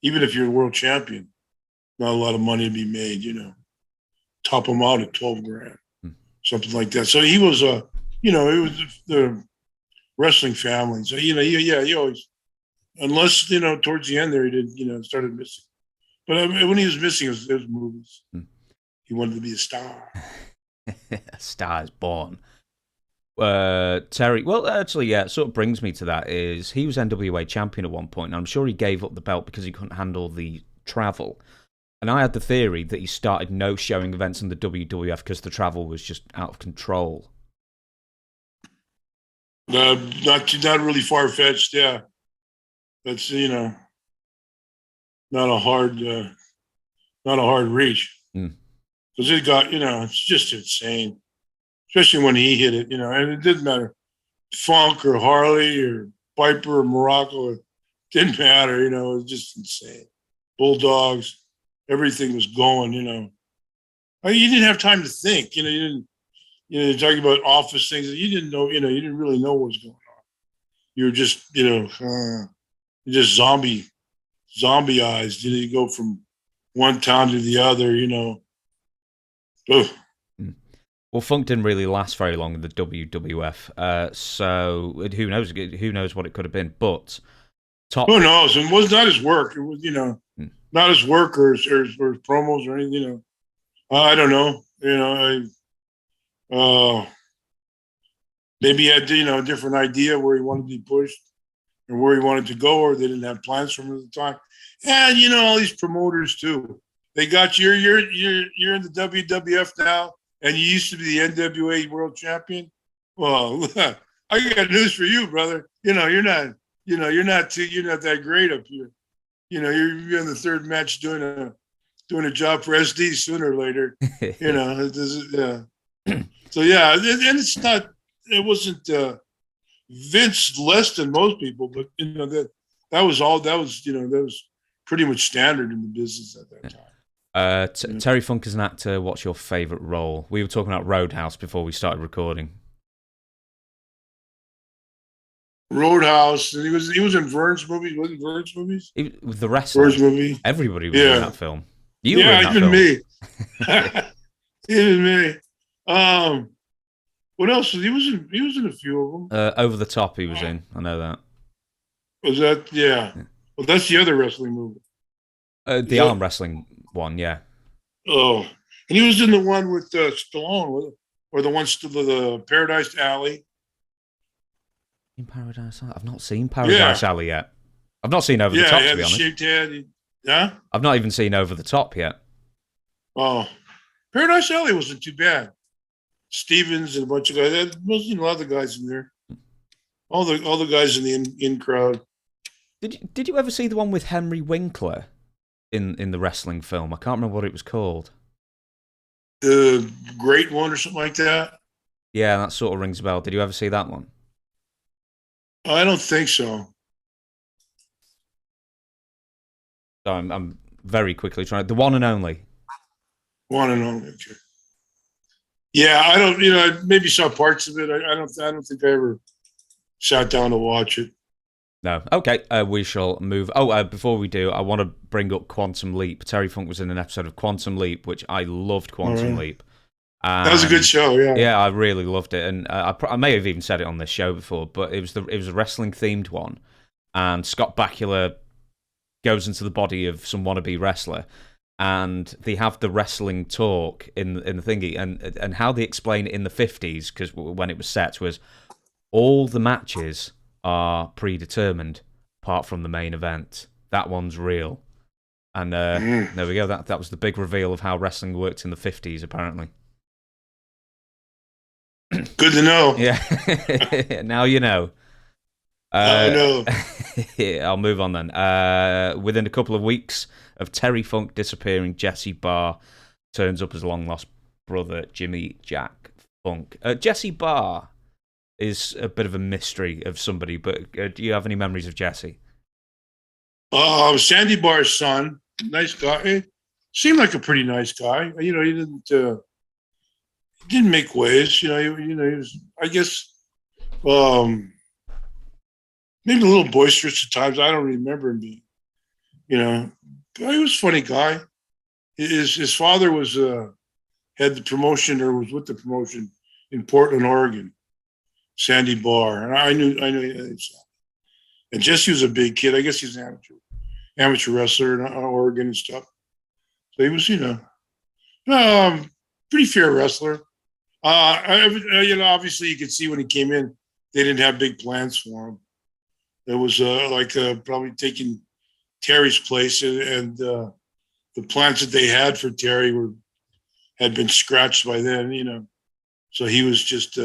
Even if you're a world champion, not a lot of money to be made. Top them out at $12,000, something like that. So he was it was the wrestling family. So, he always, unless, towards the end there, he did, started missing. But when he was missing, it was movies. He wanted to be a star. A star is born. Terry, well, actually, yeah, it sort of brings me to that is he was NWA champion at one point, and I'm sure he gave up the belt because he couldn't handle the travel. And I had the theory that he started no-showing events in the WWF because the travel was just out of control. Not really far-fetched, yeah. That's not a hard reach because it got it's just insane, especially when he hit it, and it didn't matter Funk or Harley or Piper or Muraco, it didn't matter, it was just insane. Bulldogs, everything was going, you didn't have time to think, you didn't. You're talking about office things that you didn't know, you didn't really know what was going on. You were just, just zombieized. You go from one town to the other, Ugh. Well, Funk didn't really last very long in the WWF, so who knows what it could have been. But who knows? It was not his work. It was, not his work or his promos or anything. I don't know. Maybe he had a different idea where he wanted to be pushed or where he wanted to go, or they didn't have plans for him at the time. And all these promoters too. They got you're in the WWF now, and you used to be the NWA World Champion. Well, I got news for you, brother. You're not that great up here. You're in the third match doing a job for SD sooner or later. Yeah. So yeah, and it's not. It wasn't Vince less than most people, but that was pretty much standard in the business at that time. Terry Funk as an actor, what's your favorite role? We were talking about Roadhouse before we started recording. Roadhouse, and he was in Vern's movies. Wasn't Vern's movies? With the wrestler. Vern's movie. Everybody was in that film. You were in that even film. Me. Even me. What else? He was in a few of them. Over the Top he was in. I know that. Was that? Yeah. Well, that's the other wrestling movie. The arm wrestling one, yeah. Oh, and he was in the one with Stallone, or the one the Paradise Alley. In Paradise Alley? I've not seen Paradise Alley yet. I've not seen Over the Top, to be honest. Shaved head. Yeah? I've not even seen Over the Top yet. Oh, Paradise Alley wasn't too bad. Stevens and a bunch of guys. A lot of the guys in there. All the guys in the in crowd. Did you ever see the one with Henry Winkler in the wrestling film? I can't remember what it was called. The Great One or something like that? Yeah, that sort of rings a bell. Did you ever see that one? I don't think so. So I'm very quickly trying. The One and Only. One and Only. Okay. Yeah, I don't. I maybe saw parts of it. I don't think I ever sat down to watch it. No. Okay, we shall move. Before we do, I want to bring up Quantum Leap. Terry Funk was in an episode of Quantum Leap, which I loved. Quantum Leap. That was a good show. Yeah. Yeah, I really loved it, and I may have even said it on this show before, but it was a wrestling themed one, and Scott Bakula goes into the body of some wannabe wrestler. And they have the wrestling talk in the thingy, and how they explain it in the 50s, because when it was set, was all the matches are predetermined, apart from the main event. That one's real. And there we go. That was the big reveal of how wrestling worked in the 50s, apparently. Good to know. Yeah. Now you know. I know. I'll move on then. Within a couple of weeks of Terry Funk disappearing, Jesse Barr turns up as long-lost brother Jimmy Jack Funk. Jesse Barr is a bit of a mystery of somebody, but do you have any memories of Jesse? Sandy Barr's son, nice guy. Seemed like a pretty nice guy. He didn't make waves. He was, I guess, maybe a little boisterous at times. I don't remember him being, but he was a funny guy. His father was had the promotion or was with the promotion in Portland, Oregon. Sandy Barr, and I knew. And Jesse was a big kid. I guess he's an amateur wrestler in Oregon and stuff. So he was, pretty fair wrestler. Obviously you could see when he came in, they didn't have big plans for him. It was probably taking Terry's place, and the plans that they had for Terry had been scratched by then. So he was just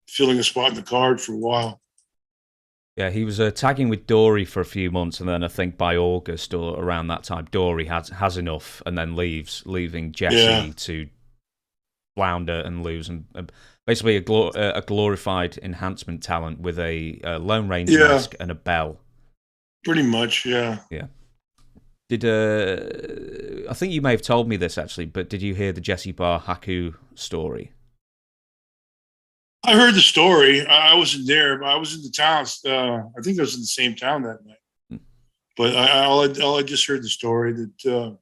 filling a spot in the card for a while. Yeah, he was tagging with Dory for a few months, and then I think by August or around that time, Dory has enough and then leaves, leaving Jesse to flounder and lose, and basically a glorified enhancement talent with a Lone Ranger mask and a bell. Pretty much, yeah. Yeah. I think you may have told me this actually, but did you hear the Jesse Barr Haku story? I heard the story. I wasn't there, but I was in the town. I think I was in the same town that night. But all I just heard the story that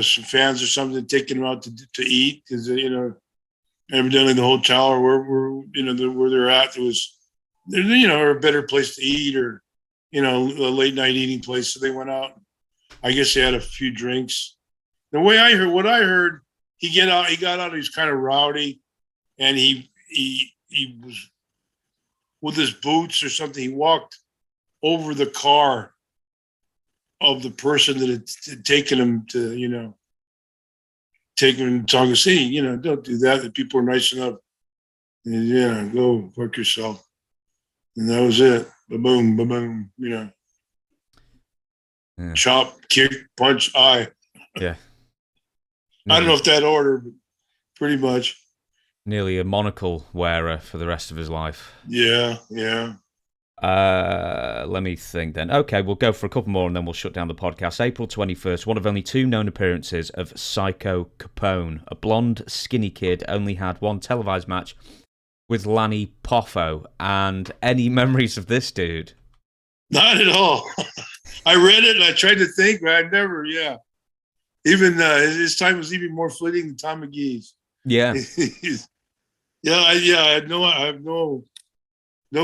some fans or something taking them out to eat because evidently the hotel or where they're at was a better place to eat or a late night eating place. So they went out. I guess they had a few drinks. The way I heard, he got out. He was kind of rowdy, and he was with his boots or something. He walked over the car of the person that had taken him to, taken him to Tonga City. Don't do that. The people are nice enough. And, go fuck yourself. And that was it. Ba-boom, ba-boom, Yeah. Chop, kick, punch, eye. Yeah. I don't know if that order, but pretty much. Nearly a monocle wearer for the rest of his life. Yeah. Let me think then. Okay, we'll go for a couple more and then we'll shut down the podcast. April 21st, one of only 2 known appearances of Psycho Capone. A blonde, skinny kid, only had one televised match with Lanny Poffo. And any memories of this dude? Not at all. I read it and I tried to think, but I never, Even his time was even more fleeting than Tom McGee's. Yeah. I have no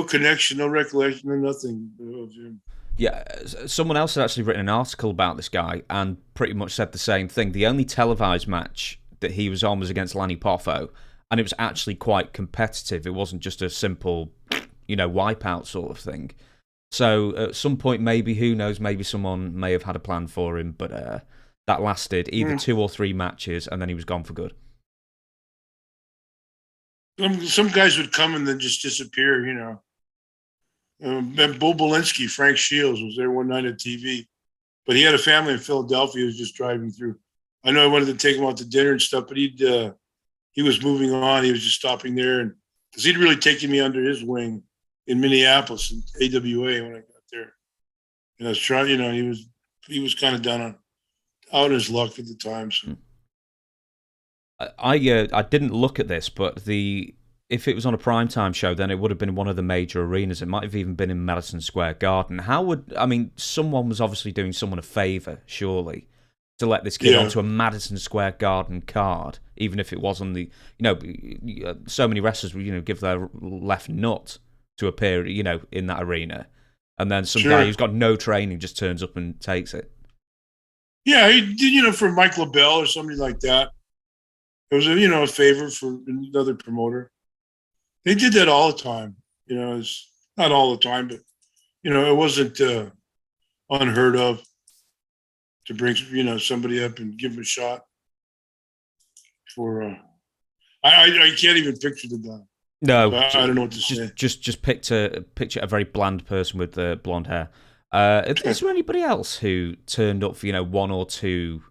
connection, no recollection, no nothing of him. Yeah, someone else had actually written an article about this guy and pretty much said the same thing. The only televised match that he was on was against Lanny Poffo, and it was actually quite competitive. It wasn't just a simple, wipeout sort of thing. So at some point, maybe, who knows, maybe someone may have had a plan for him, but that lasted either 2 or 3 matches, and then he was gone for good. Some guys would come and then just disappear, Bo Belinsky, Frank Shields, was there one night at TV, but he had a family in Philadelphia. He was just driving through. I know I wanted to take him out to dinner and stuff, but he was moving on. He was just stopping there, and because he'd really taken me under his wing in Minneapolis in AWA when I got there, and I was trying. He was kind of out on his luck at the time. So. I didn't look at this, but if it was on a primetime show, then it would have been one of the major arenas. It might have even been in Madison Square Garden. Someone was obviously doing someone a favour, surely, to let this kid onto a Madison Square Garden card, even if it was on the, so many wrestlers will, give their left nut to appear, in that arena. And then some guy who's got no training just turns up and takes it. Yeah, he did, for Mike LaBelle or somebody like that. It was a favor for another promoter. They did that all the time. It's not all the time, but it wasn't unheard of. to bring, somebody up and give him a shot for, I can't even picture the guy. No, I don't know what to say. Just picture a very bland person with the blonde hair. Is there anybody else who turned up for one or two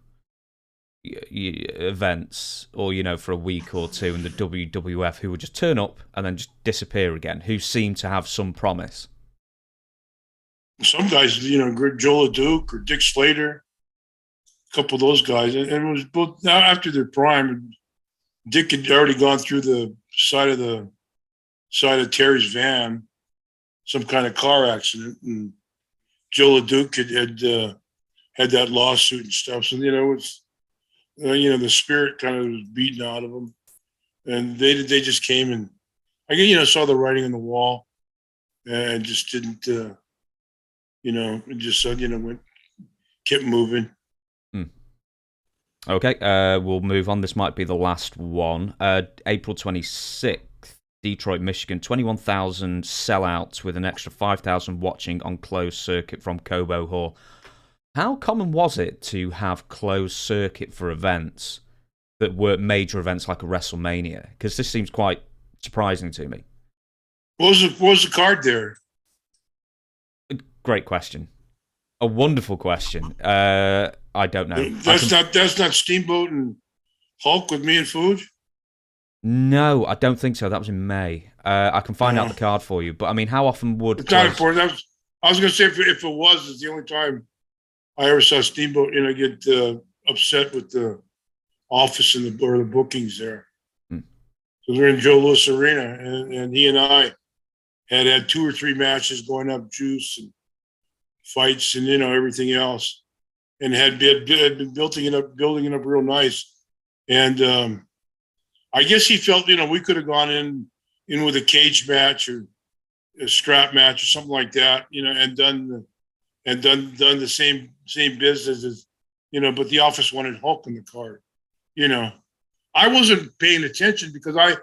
events, or for a week or two in the WWF, who would just turn up and then just disappear again, who seemed to have some promise? Some guys, Joe LeDuc or Dick Slater, a couple of those guys, and it was both after their prime. Dick had already gone through the side of Terry's van, some kind of car accident, and Joe LeDuc had that lawsuit and stuff. So it was, the spirit kind of was beaten out of them, and they just came and I guess saw the writing on the wall, and just didn't, just kept moving. Okay, we'll move on. This might be the last one. April 26th, Detroit, Michigan. 21,000 sellouts with an extra 5,000 watching on closed circuit from Cobo Hall. How common was it to have closed circuit for events that were major events like a WrestleMania? Because this seems quite surprising to me. What was the card there? Great question. A wonderful question. I don't know. That's not Steamboat and Hulk with me and Fuji? No, I don't think so. That was in May. I can find out the card for you. But I mean, how often would... It's not important. I was going to say if it was, it's the only time I ever saw Steamboat, get upset with the office or the bookings there. So we're in Joe Louis Arena, and he and I had 2 or 3 matches going up, juice and fights and everything else, and had been building it up real nice. And I guess he felt we could have gone in with a cage match or a strap match or something like that, and done the same business as but the office wanted Hulk in the card. I wasn't paying attention because I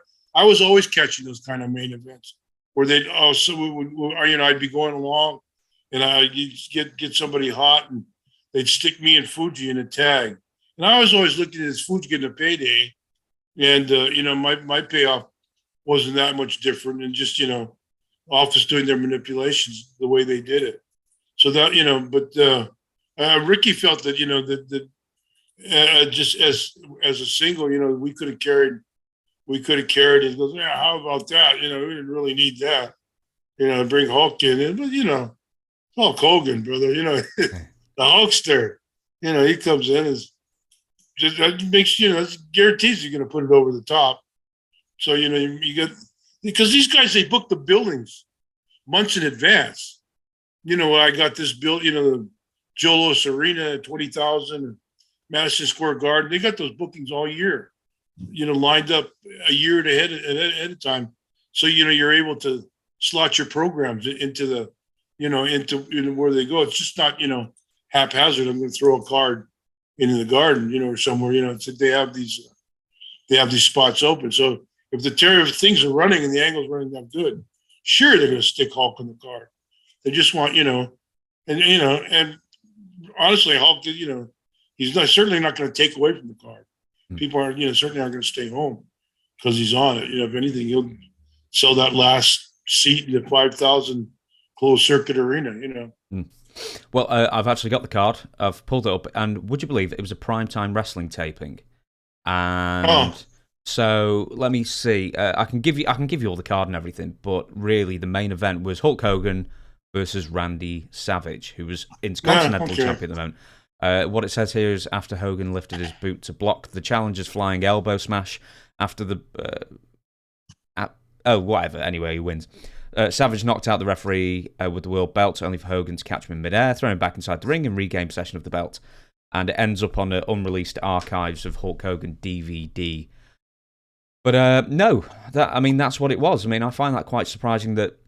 was always catching those kind of main events where I'd be going along and I'd get somebody hot and they'd stick me and Fuji in a tag. And I was always looking at Fuji getting a payday. And, my payoff wasn't that much different, and just, office doing their manipulations the way they did it. So that, but Ricky felt that, that just as a single, we could have carried. He goes, yeah, how about that? We didn't really need that, bring Hulk in. But, Hulk Hogan, brother, the Hulkster, he comes in as just makes, it guarantees you're going to put it over the top. So, you get, because these guys, they book the buildings months in advance. I got this built, the Joe Louis Arena, 20,000, Madison Square Garden. They got those bookings all year, lined up a year ahead of time. So, you're able to slot your programs into the, into where they go. It's just not, haphazard. I'm going to throw a card into the garden, or somewhere, so they have these spots open. So if things are running and the angle's running that good, sure, they're going to stick Hulk in the card. They just want, and honestly, Hulk, he's certainly not going to take away from the card. People are, certainly aren't going to stay home because he's on it. If anything, he'll sell that last seat in the 5,000 closed circuit arena, Well, I've actually got the card. I've pulled it up, and would you believe it was a primetime wrestling taping? And so let me see. I can give you all the card and everything, but really the main event was Hulk Hogan versus Randy Savage, who was Intercontinental Champion at the moment. What it says here is after Hogan lifted his boot to block the challenger's flying elbow smash, after the whatever. Anyway, he wins. Savage knocked out the referee with the world belt, only for Hogan to catch him in midair, throw him back inside the ring, and regain possession of the belt. And it ends up on the unreleased archives of Hulk Hogan DVD. But no, that's what it was. I find that quite surprising that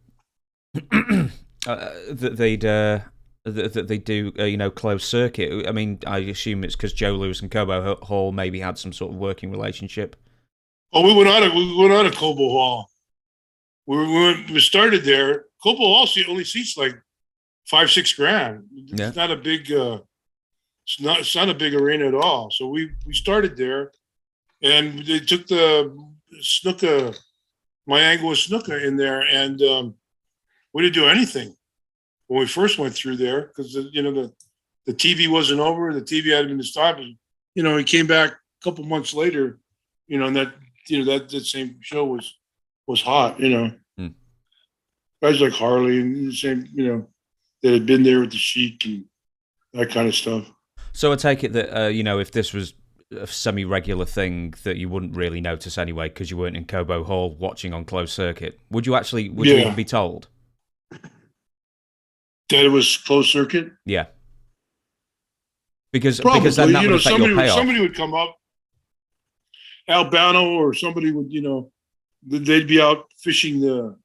that they do closed circuit. I assume it's because Joe Louis and Cobo Hall maybe had some sort of working relationship. Oh, we went out of Cobo Hall. We started there. Cobo Hall only seats like $5-6 grand. It's not a big, It's not a big arena at all. So we started there, and they took the snooker. My angle was snooker in there, and we didn't do anything when we first went through there because the TV wasn't over. The TV hadn't been stopped. We came back a couple months later, and that same show was hot. Guys like Harley and the same, that had been there with the Sheik and that kind of stuff. So I take it that if this was a semi-regular thing that you wouldn't really notice anyway because you weren't in Cobo Hall watching on closed circuit. Would you even be told that it was closed circuit? Yeah, because then that would affect your payoff. Somebody would come up, Albano or somebody would they'd be out fishing the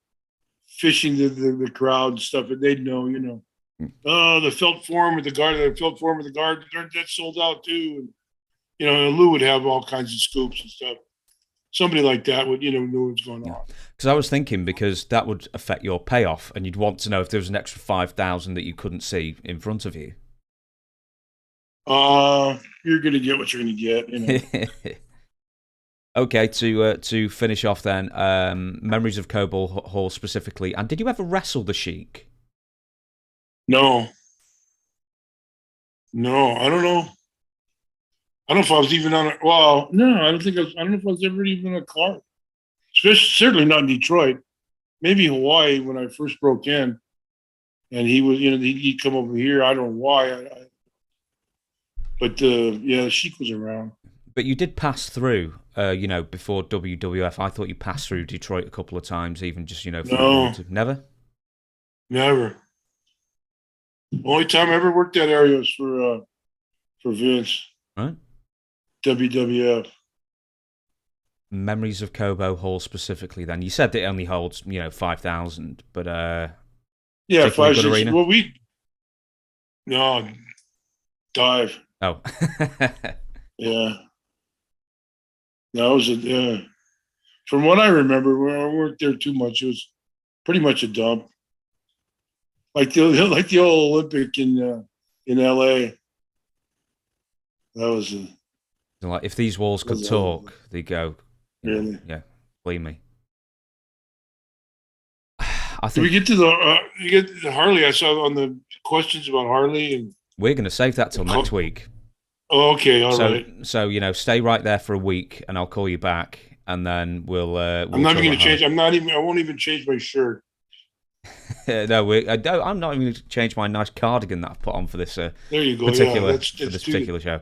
crowd and stuff, and they'd know the felt form with the guard that's sold out too. And Lou would have all kinds of scoops and stuff. Somebody like that would, know what's going on. Because I was thinking, because that would affect your payoff, and you'd want to know if there was an extra 5,000 that you couldn't see in front of you. You're going to get what you're going to get. Okay, to finish off then, memories of Cobo Hall specifically, and did you ever wrestle the Sheik? No, I don't know. I don't know if I was even on no, I don't know if I was ever even on a car. Certainly not in Detroit. Maybe Hawaii when I first broke in. And he was, he'd come over here. I don't know why. But the Sheik was around. But you did pass through, before WWF. I thought you passed through Detroit a couple of times, even just, No. Never? Never. Only time I ever worked that area was for Vince. Right. WWF. Memories of Cobo Hall specifically then. You said that it only holds, 5,000, but... yeah, 5, 6... Arena? Well, No, dive. Oh. Yeah. That was from what I remember, I weren't there too much. It was pretty much a dump. Like the old Olympic in LA. That was like, if these walls could talk, they go. Really? Yeah, believe me. Did we get to the Harley? I saw on the questions about Harley, and we're going to save that till next week. Oh, okay, all right. So stay right there for a week, and I'll call you back, and then we'll I'm not even going to change. I won't even change my shirt. No, I'm not even going to change my nice cardigan that I've put on for this. There you go. Particular show.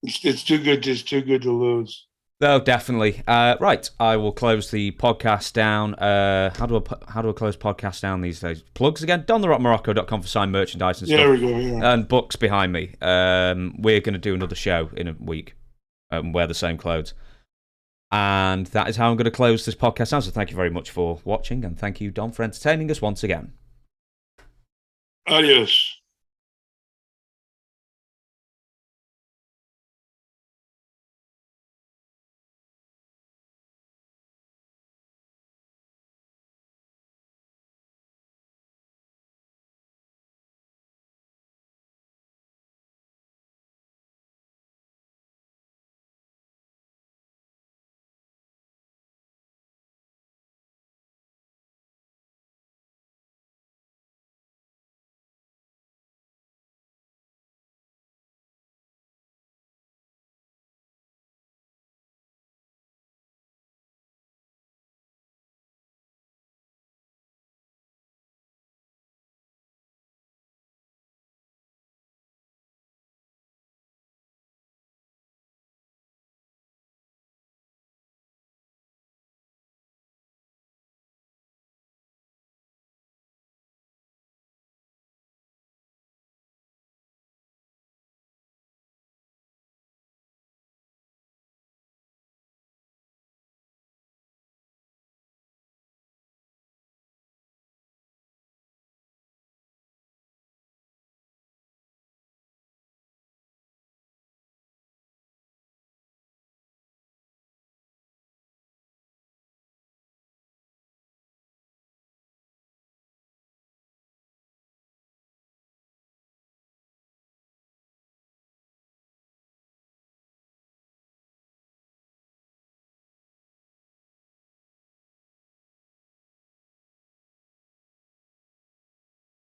It's too good. It's too good to lose. No, definitely. Right, I will close the podcast down. How do I close podcasts down these days? Plugs again. DonTheRockMorocco.com for signed merchandise and stuff. There we go. Yeah. And books behind me. We're going to do another show in a week. Wear the same clothes. And that is how I'm going to close this podcast down. So thank you very much for watching, and thank you, Don, for entertaining us once again. Adios.